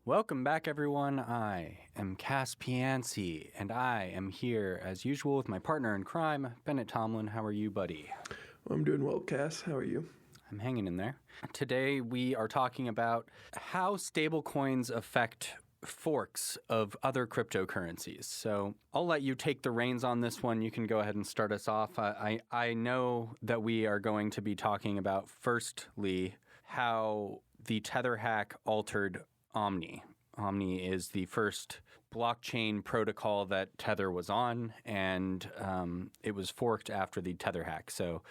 Welcome back, everyone. I am Piancey, and I am here, as usual, with my partner in crime, Bennett Tomlin. How are you, buddy? I'm doing well, Cass. How are you? I'm hanging in there. Today, we are talking about how stablecoins affect forks of other cryptocurrencies. So I'll let you take the reins on this one. You can go ahead and start us off. I know that we are going to be talking about, firstly, how the Tether Hack altered Omni. Omni is the first blockchain protocol that Tether was on, and it was forked after the Tether Hack. So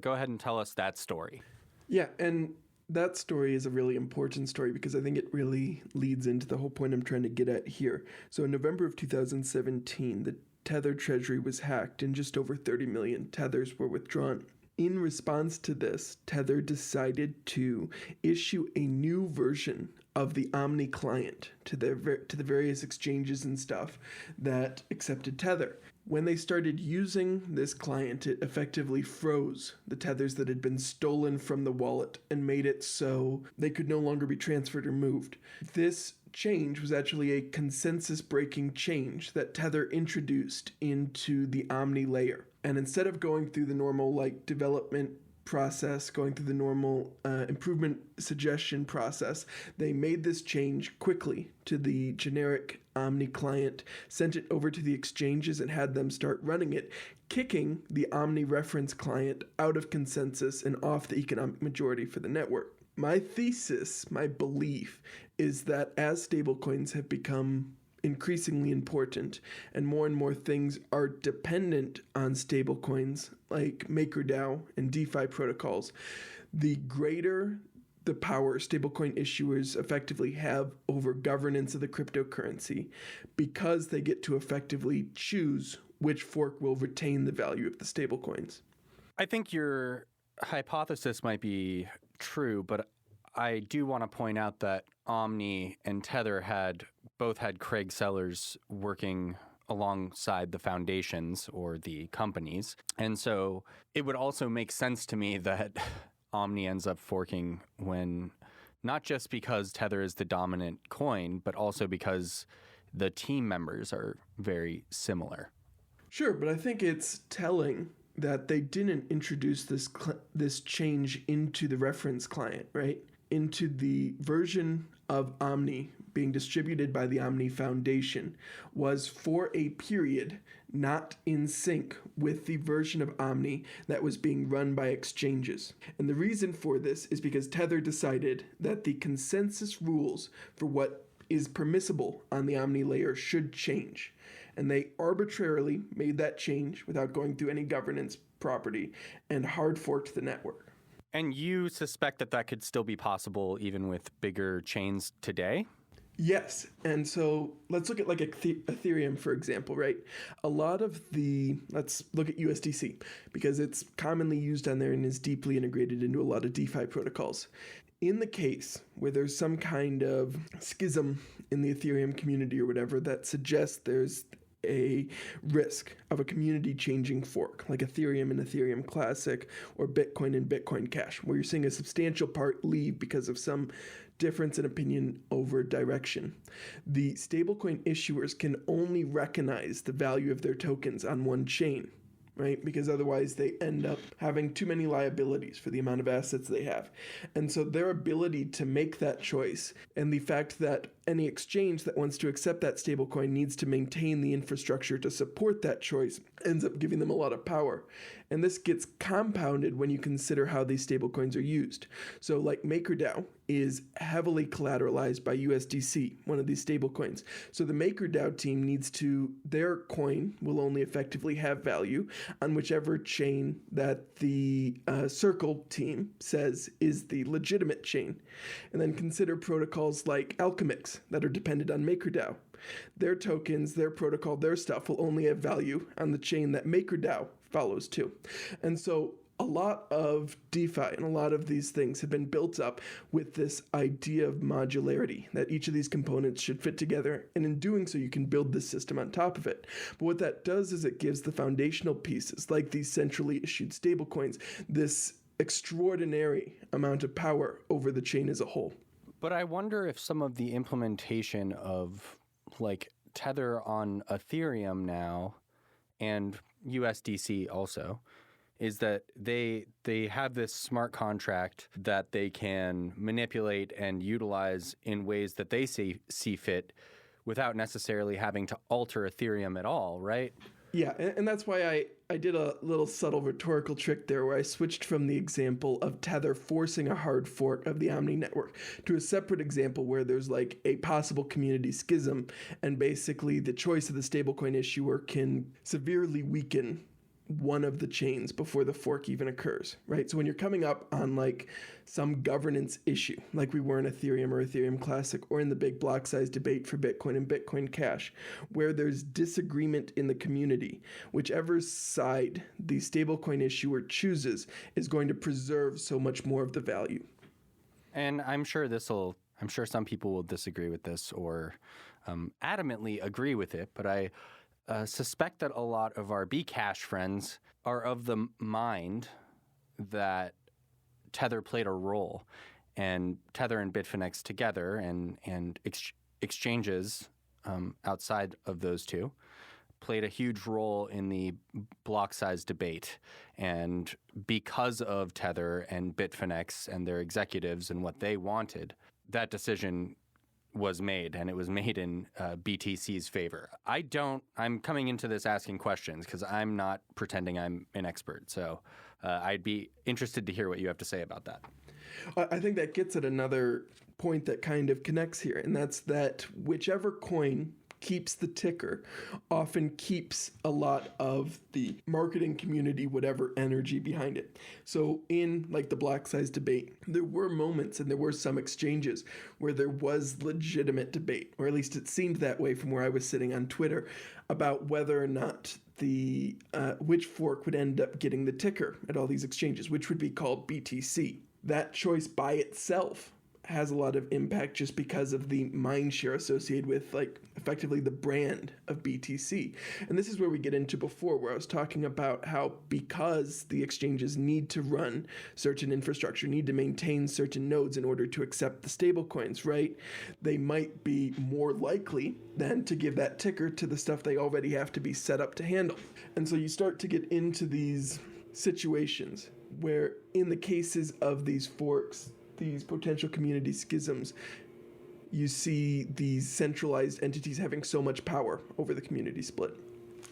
go ahead and tell us that story. Yeah, and that story is a really important story because I think it really leads into the whole point I'm trying to get at here. So in November of 2017, the Tether treasury was hacked and just over 30 million Tethers were withdrawn. In response to this, Tether decided to issue a new version of the Omni client to the various exchanges and stuff that accepted Tether. When they started using this client, it effectively froze the Tethers that had been stolen from the wallet and made it so they could no longer be transferred or moved. This change was actually a consensus-breaking change that Tether introduced into the Omni layer. And instead of going through the normal development process, going through the normal improvement suggestion process, they made this change quickly to the generic Omni client, sent it over to the exchanges and had them start running it, kicking the Omni reference client out of consensus and off the economic majority for the network. My thesis, my belief, is that as stablecoins have become increasingly important and more things are dependent on stablecoins like MakerDAO and DeFi protocols, the greater the power stablecoin issuers effectively have over governance of the cryptocurrency because they get to effectively choose which fork will retain the value of the stablecoins. I think your hypothesis might be true, but I do want to point out that Omni and Tether both had Craig Sellers working alongside the foundations or the companies. And so it would also make sense to me that Omni ends up forking when, not just because Tether is the dominant coin, but also because the team members are very similar. Sure, but I think it's telling that they didn't introduce this change into the reference client, right? Into the version of Omni being distributed by the Omni Foundation was for a period not in sync with the version of Omni that was being run by exchanges. And the reason for this is because Tether decided that the consensus rules for what is permissible on the Omni layer should change. And they arbitrarily made that change without going through any governance property and hard forked the network. And you suspect that that could still be possible even with bigger chains today? Yes. And so let's look at Ethereum, for example, right? Let's look at USDC because it's commonly used on there and is deeply integrated into a lot of DeFi protocols. In the case where there's some kind of schism in the Ethereum community or whatever that suggests there's a risk of a community changing fork like Ethereum and Ethereum Classic or Bitcoin and Bitcoin Cash, where you're seeing a substantial part leave because of some difference in opinion over direction. The stablecoin issuers can only recognize the value of their tokens on one chain, right? Because otherwise they end up having too many liabilities for the amount of assets they have. And so their ability to make that choice and the fact that any exchange that wants to accept that stablecoin needs to maintain the infrastructure to support that choice ends up giving them a lot of power. And this gets compounded when you consider how these stablecoins are used. So like MakerDAO is heavily collateralized by USDC, one of these stablecoins. So the MakerDAO team their coin will only effectively have value on whichever chain that the Circle team says is the legitimate chain. And then consider protocols like Alchemix that are dependent on MakerDAO. Their tokens, their protocol, their stuff will only have value on the chain that MakerDAO follows too. And so a lot of DeFi and a lot of these things have been built up with this idea of modularity, that each of these components should fit together, and in doing so you can build this system on top of it. But what that does is it gives the foundational pieces, like these centrally issued stablecoins, this extraordinary amount of power over the chain as a whole. But I wonder if some of the implementation of like Tether on Ethereum now and USDC also is that they have this smart contract that they can manipulate and utilize in ways that they see fit without necessarily having to alter Ethereum at all, right? Yeah, and that's why I did a little subtle rhetorical trick there where I switched from the example of Tether forcing a hard fork of the Omni network to a separate example where there's like a possible community schism, and basically the choice of the stablecoin issuer can severely weaken one of the chains before the fork even occurs, right? So when you're coming up on like some governance issue, like we were in Ethereum or Ethereum Classic, or in the big block size debate for Bitcoin and Bitcoin Cash, where there's disagreement in the community, whichever side the stablecoin issuer chooses is going to preserve so much more of the value. And I'm sure some people will disagree with this or adamantly agree with it, but I suspect that a lot of our Bcash friends are of the mind that Tether played a role, and Tether and Bitfinex together and exchanges outside of those two played a huge role in the block size debate. And because of Tether and Bitfinex and their executives and what they wanted, that decision was made, and it was made in BTC's favor. I'm coming into this asking questions because I'm not pretending I'm an expert. So I'd be interested to hear what you have to say about that. I think that gets at another point that kind of connects here, and that's that whichever coin keeps the ticker often keeps a lot of the marketing community, whatever energy behind it. So in like the block size debate, there were moments and there were some exchanges where there was legitimate debate, or at least it seemed that way from where I was sitting on Twitter, about whether or not the which fork would end up getting the ticker at all these exchanges, which would be called BTC. That choice by itself has a lot of impact just because of the mind share associated with like effectively the brand of BTC. And this is where we get into before, where I was talking about how because the exchanges need to run certain infrastructure, need to maintain certain nodes in order to accept the stablecoins, right? They might be more likely than to give that ticker to the stuff they already have to be set up to handle. And so you start to get into these situations where in the cases of these forks, these potential community schisms, you see these centralized entities having so much power over the community split.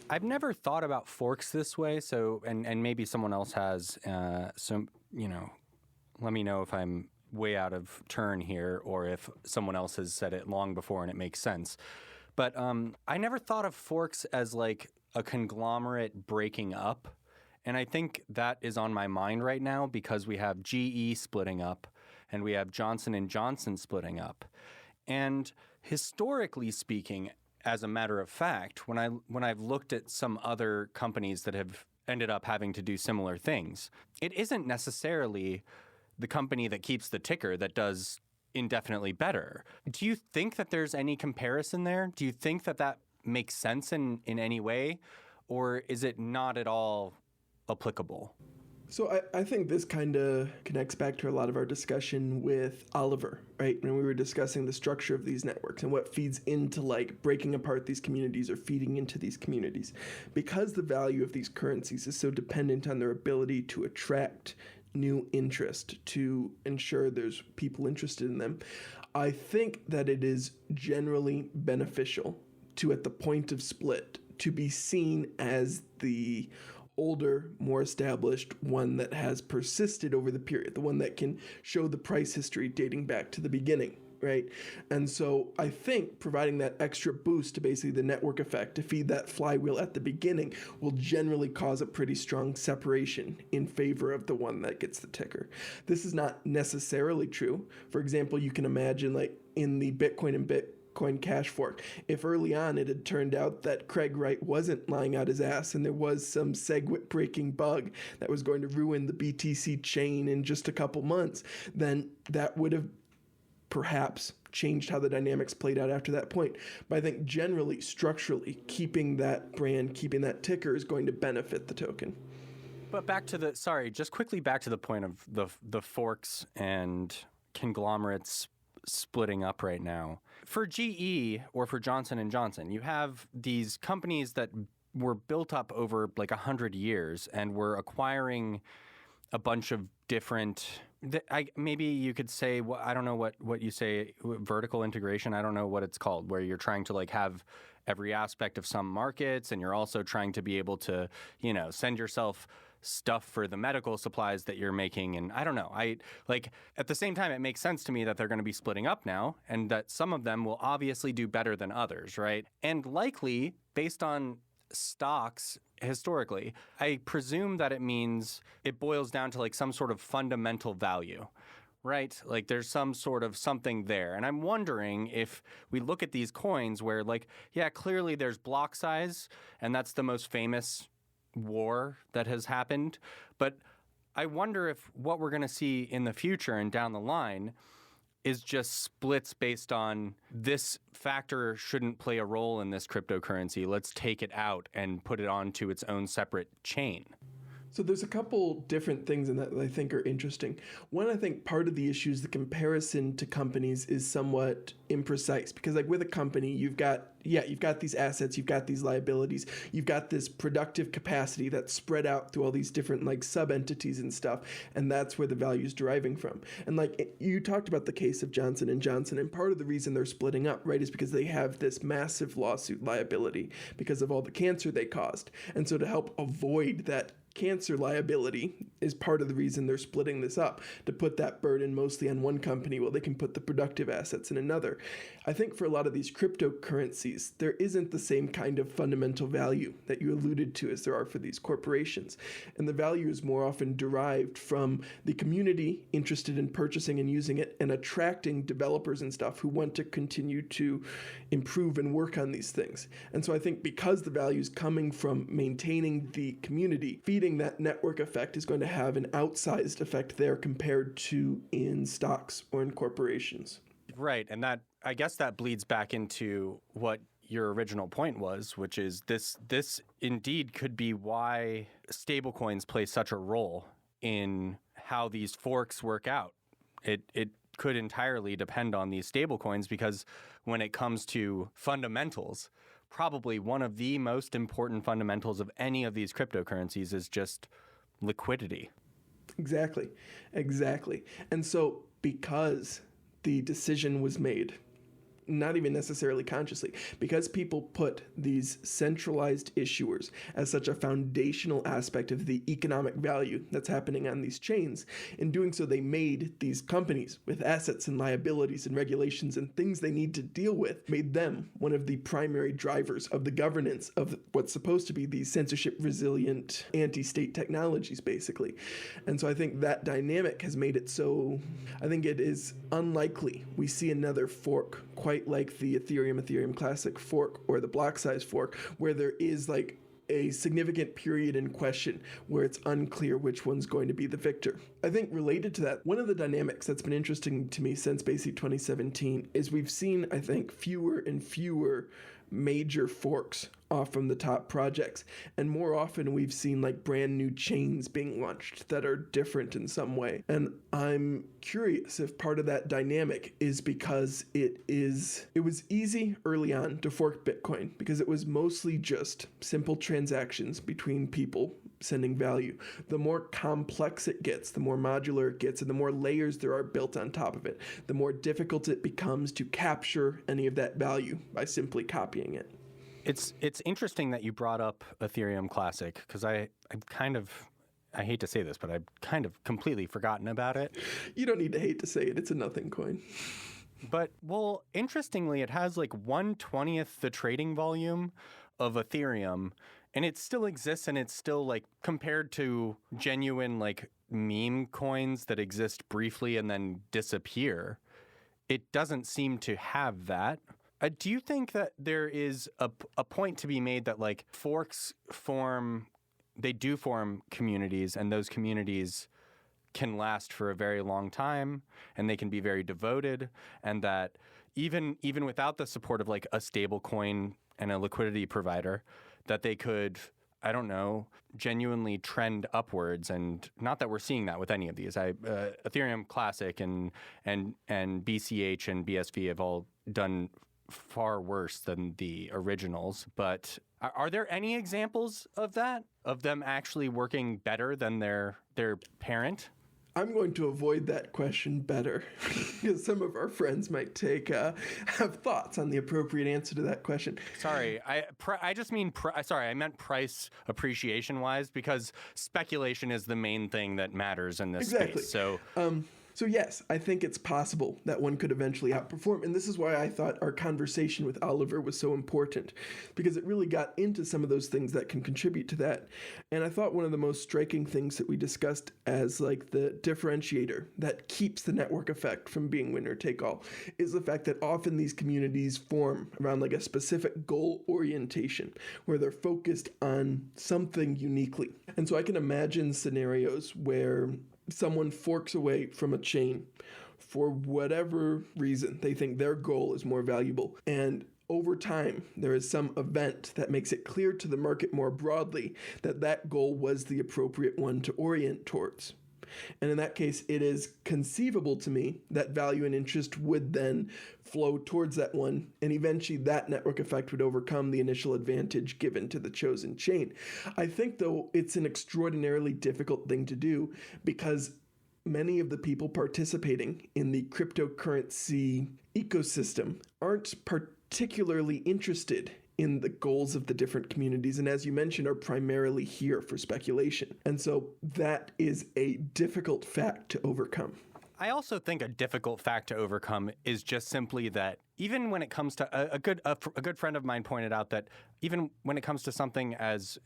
I've never thought about forks this way, so and maybe someone else has. Let me know if I'm way out of turn here, or if someone else has said it long before and it makes sense. But I never thought of forks as like a conglomerate breaking up, and I think that is on my mind right now because we have GE splitting up. And we have Johnson & Johnson splitting up. And historically speaking, as a matter of fact, when I've looked at some other companies that have ended up having to do similar things, it isn't necessarily the company that keeps the ticker that does indefinitely better. Do you think that there's any comparison there? Do you think that that makes sense in any way? Or is it not at all applicable? So I think this kind of connects back to a lot of our discussion with Oliver, right? When we were discussing the structure of these networks and what feeds into like breaking apart these communities or feeding into these communities. Because the value of these currencies is so dependent on their ability to attract new interest, to ensure there's people interested in them, I think that it is generally beneficial to, at the point of split, to be seen as the older, more established one that has persisted over the period, the one that can show the price history dating back to the beginning, right? And so I think providing that extra boost to basically the network effect to feed that flywheel at the beginning will generally cause a pretty strong separation in favor of the one that gets the ticker. This is not necessarily true. For example, you can imagine like in the Bitcoin and Bitcoin Cash fork, if early on it had turned out that Craig Wright wasn't lying out his ass and there was some SegWit breaking bug that was going to ruin the BTC chain in just a couple months, then that would have perhaps changed how the dynamics played out after that point. But I think generally, structurally, keeping that brand, keeping that ticker is going to benefit the token. But just quickly back to the point of the forks and conglomerates splitting up right now. For GE or for Johnson & Johnson, you have these companies that were built up over like 100 years and were acquiring a bunch of different, maybe you could say, I don't know what you say, vertical integration. I don't know what it's called, where you're trying to like have every aspect of some markets, and you're also trying to be able to, send yourself stuff for the medical supplies that you're making. And I don't know. At the same time, it makes sense to me that they're going to be splitting up now, and that some of them will obviously do better than others, right? And likely, based on stocks historically, I presume that it boils down to like some sort of fundamental value, right? Like there's some sort of something there. And I'm wondering if we look at these coins where like, yeah, clearly there's block size, and that's the most famous war that has happened. But I wonder if what we're going to see in the future and down the line is just splits based on this factor shouldn't play a role in this cryptocurrency. Let's take it out and put it onto its own separate chain. So there's a couple different things in that I think are interesting. One, I think part of the issue is the comparison to companies is somewhat imprecise, because like with a company, you've got these assets, you've got these liabilities, you've got this productive capacity that's spread out through all these different like sub-entities and stuff, and that's where the value is deriving from. And like you talked about the case of Johnson & Johnson, and part of the reason they're splitting up, right, is because they have this massive lawsuit liability because of all the cancer they caused. And so to help avoid that cancer liability is part of the reason they're splitting this up, to put that burden mostly on one company while they can put the productive assets in another. I think for a lot of these cryptocurrencies, there isn't the same kind of fundamental value that you alluded to as there are for these corporations. And the value is more often derived from the community interested in purchasing and using it and attracting developers and stuff who want to continue to improve and work on these things. And so I think because the value is coming from maintaining the community, feeding that network effect is going to have an outsized effect there compared to in stocks or in corporations. Right. And I guess that bleeds back into what your original point was, which is this indeed could be why stablecoins play such a role in how these forks work out. It could entirely depend on these stablecoins, because when it comes to fundamentals, probably one of the most important fundamentals of any of these cryptocurrencies is just liquidity. Exactly. And so because the decision was made, not even necessarily consciously, because people put these centralized issuers as such a foundational aspect of the economic value that's happening on these chains. In doing so, they made these companies with assets and liabilities and regulations and things they need to deal with, made them one of the primary drivers of the governance of what's supposed to be these censorship-resilient anti-state technologies, basically. And so I think that dynamic has made it so, I think it is unlikely we see another fork quite like the Ethereum Classic fork or the block size fork, where there is like a significant period in question where it's unclear which one's going to be the victor. I think related to that, one of the dynamics that's been interesting to me since basically 2017 is we've seen, I think, fewer and fewer major forks off from the top projects, and more often we've seen like brand new chains being launched that are different in some way. And I'm curious if part of that dynamic is because it was easy early on to fork Bitcoin because it was mostly just simple transactions between people sending value. The more complex it gets, the more modular it gets, and the more layers there are built on top of it, the more difficult it becomes to capture any of that value by simply copying it. It's interesting that you brought up Ethereum Classic, because I hate to say this, but I've kind of completely forgotten about it. You don't need to hate to say it. It's a nothing coin. But, well, interestingly, it has like 1/20th the trading volume of Ethereum, and it still exists, and it's still like compared to genuine like meme coins that exist briefly and then disappear, it doesn't seem to have that. Do you think that there is a point to be made that like forks form communities, and those communities can last for a very long time, and they can be very devoted, and that even without the support of like a stable coin and a liquidity provider, that they could, I don't know, genuinely trend upwards. And not that we're seeing that with any of these. Ethereum Classic and BCH and BSV have all done far worse than the originals. But are there any examples of that, of them actually working better than their parent? I'm going to avoid that question better because some of our friends might have thoughts on the appropriate answer to that question. Sorry, I just mean I meant price appreciation wise, because speculation is the main thing that matters in this space. So yes, I think it's possible that one could eventually outperform. And this is why I thought our conversation with Oliver was so important, because it really got into some of those things that can contribute to that. And I thought one of the most striking things that we discussed as like the differentiator that keeps the network effect from being winner take all is the fact that often these communities form around like a specific goal orientation where they're focused on something uniquely. And so I can imagine scenarios where someone forks away from a chain for whatever reason. They think their goal is more valuable. And over time, there is some event that makes it clear to the market more broadly that that goal was the appropriate one to orient towards. And in that case, it is conceivable to me that value and interest would then flow towards that one, and eventually that network effect would overcome the initial advantage given to the chosen chain. I think, though, it's an extraordinarily difficult thing to do because many of the people participating in the cryptocurrency ecosystem aren't particularly interested in the goals of the different communities, and as you mentioned, are primarily here for speculation. And so that is a difficult fact to overcome. I also think a difficult fact to overcome is just simply that even when it comes to a good friend of mine pointed out that even when it comes to something as,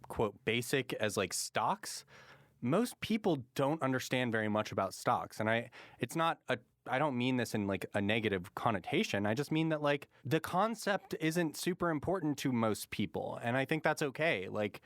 quote, basic as like stocks, most people don't understand very much about stocks. And I don't mean this in like a negative connotation. I just mean that like the concept isn't super important to most people. And I think that's okay. Like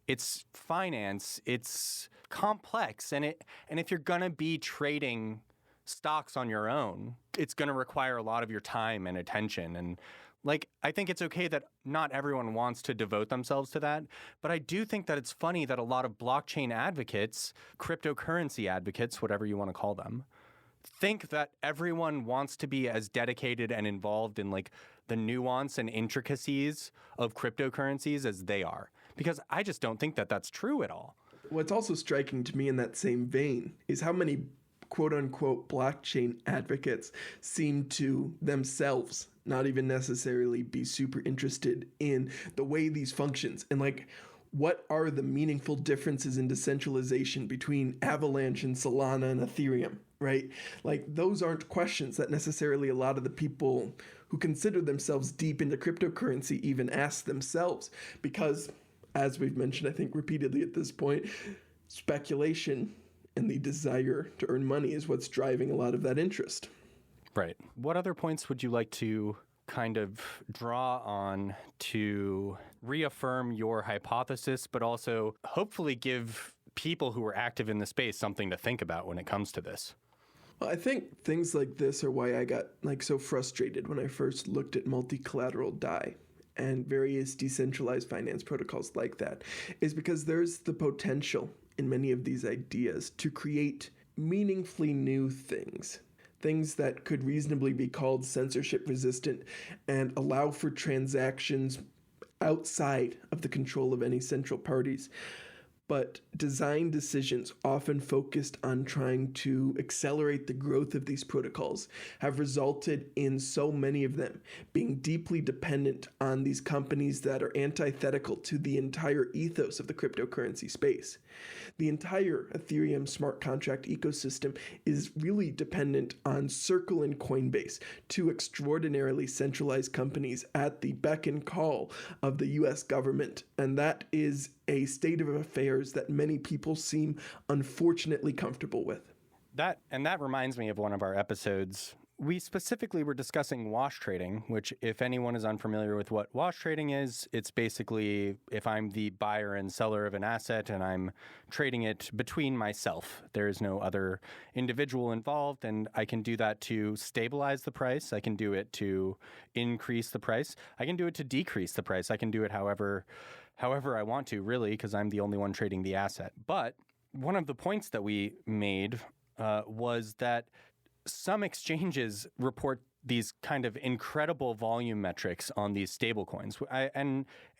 it's finance, it's complex. And if you're going to be trading stocks on your own, it's going to require a lot of your time and attention. And like, I think it's okay that not everyone wants to devote themselves to that. But I do think that it's funny that a lot of blockchain advocates, cryptocurrency advocates, whatever you want to call them, think that everyone wants to be as dedicated and involved in like the nuance and intricacies of cryptocurrencies as they are. Because I just don't think that that's true at all. What's also striking to me in that same vein is how many quote-unquote blockchain advocates seem to themselves not even necessarily be super interested in the way these functions and like what are the meaningful differences in decentralization between Avalanche and Solana and Ethereum, right? Like those aren't questions that necessarily a lot of the people who consider themselves deep into cryptocurrency even ask themselves because, as we've mentioned, I think repeatedly at this point, speculation and the desire to earn money is what's driving a lot of that interest. Right. What other points would you like to kind of draw on to reaffirm your hypothesis, but also hopefully give people who are active in the space something to think about when it comes to this? Well, I think things like this are why I got like so frustrated when I first looked at multi-collateral DAI and various decentralized finance protocols like that, is because there's the potential in many of these ideas to create meaningfully new things that could reasonably be called censorship resistant and allow for transactions outside of the control of any central parties. But design decisions often focused on trying to accelerate the growth of these protocols have resulted in so many of them being deeply dependent on these companies that are antithetical to the entire ethos of the cryptocurrency space. The entire Ethereum smart contract ecosystem is really dependent on Circle and Coinbase, two extraordinarily centralized companies at the beck and call of the US government, and that is a state of affairs that many people seem unfortunately comfortable with. That reminds me of one of our episodes we specifically were discussing wash trading, which if anyone is unfamiliar with what wash trading is, it's basically if I'm the buyer and seller of an asset and I'm trading it between myself. There is no other individual involved, and I can do that to stabilize the price. I can do it to increase the price. I can do it to decrease the price. I can do it however I want to, really, because I'm the only one trading the asset. But one of the points that we made was that some exchanges report these kind of incredible volume metrics on these stablecoins.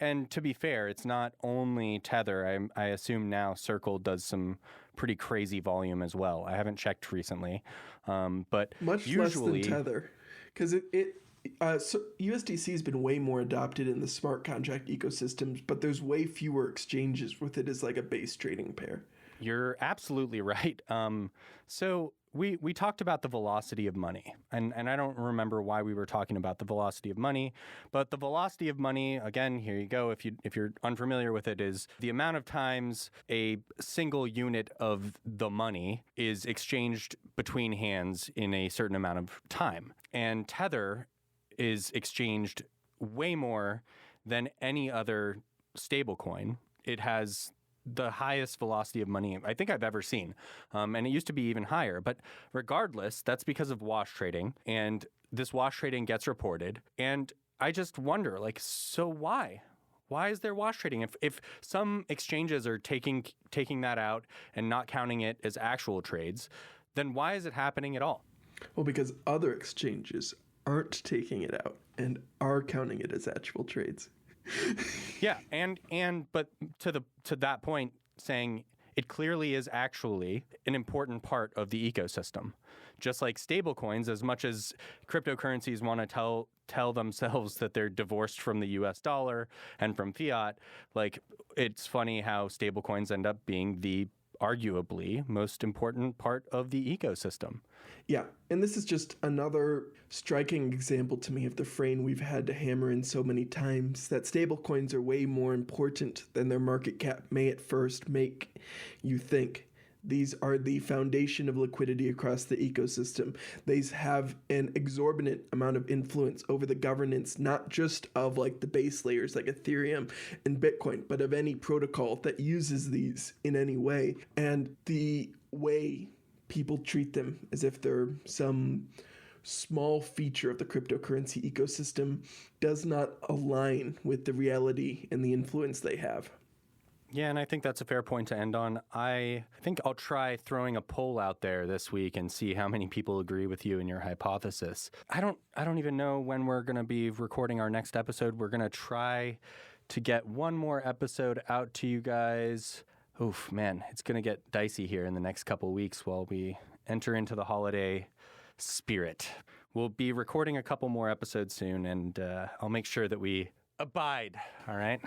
And to be fair, it's not only Tether. I assume now Circle does some pretty crazy volume as well. I haven't checked recently, but much usually less than Tether, because so USDC has been way more adopted in the smart contract ecosystems, but there's way fewer exchanges with it as like a base trading pair. You're absolutely right. So we talked about the velocity of money, and I don't remember why we were talking about the velocity of money, but the velocity of money, again, here you go, if you're unfamiliar with it, is the amount of times a single unit of the money is exchanged between hands in a certain amount of time. And Tether is exchanged way more than any other stablecoin. It has the highest velocity of money I think I've ever seen. And it used to be even higher. But regardless, that's because of wash trading. And this wash trading gets reported. And I just wonder, so why? Why is there wash trading? If some exchanges are taking that out and not counting it as actual trades, then why is it happening at all? Well, because other exchanges aren't taking it out and are counting it as actual trades. Yeah, but to that point, saying it clearly is actually an important part of the ecosystem. Just like stablecoins, as much as cryptocurrencies want to tell themselves that they're divorced from the US dollar and from fiat, it's funny how stablecoins end up being the arguably most important part of the ecosystem. Yeah, and this is just another striking example to me of the frame we've had to hammer in so many times, that stablecoins are way more important than their market cap may at first make you think. These are the foundation of liquidity across the ecosystem. These have an exorbitant amount of influence over the governance, not just of the base layers like Ethereum and Bitcoin, but of any protocol that uses these in any way. And the way people treat them as if they're some small feature of the cryptocurrency ecosystem does not align with the reality and the influence they have. Yeah, and I think that's a fair point to end on. I think I'll try throwing a poll out there this week and see how many people agree with you and your hypothesis. I don't even know when we're going to be recording our next episode. We're going to try to get one more episode out to you guys. Oof, man, it's going to get dicey here in the next couple weeks while we enter into the holiday spirit. We'll be recording a couple more episodes soon, and I'll make sure that we abide, all right?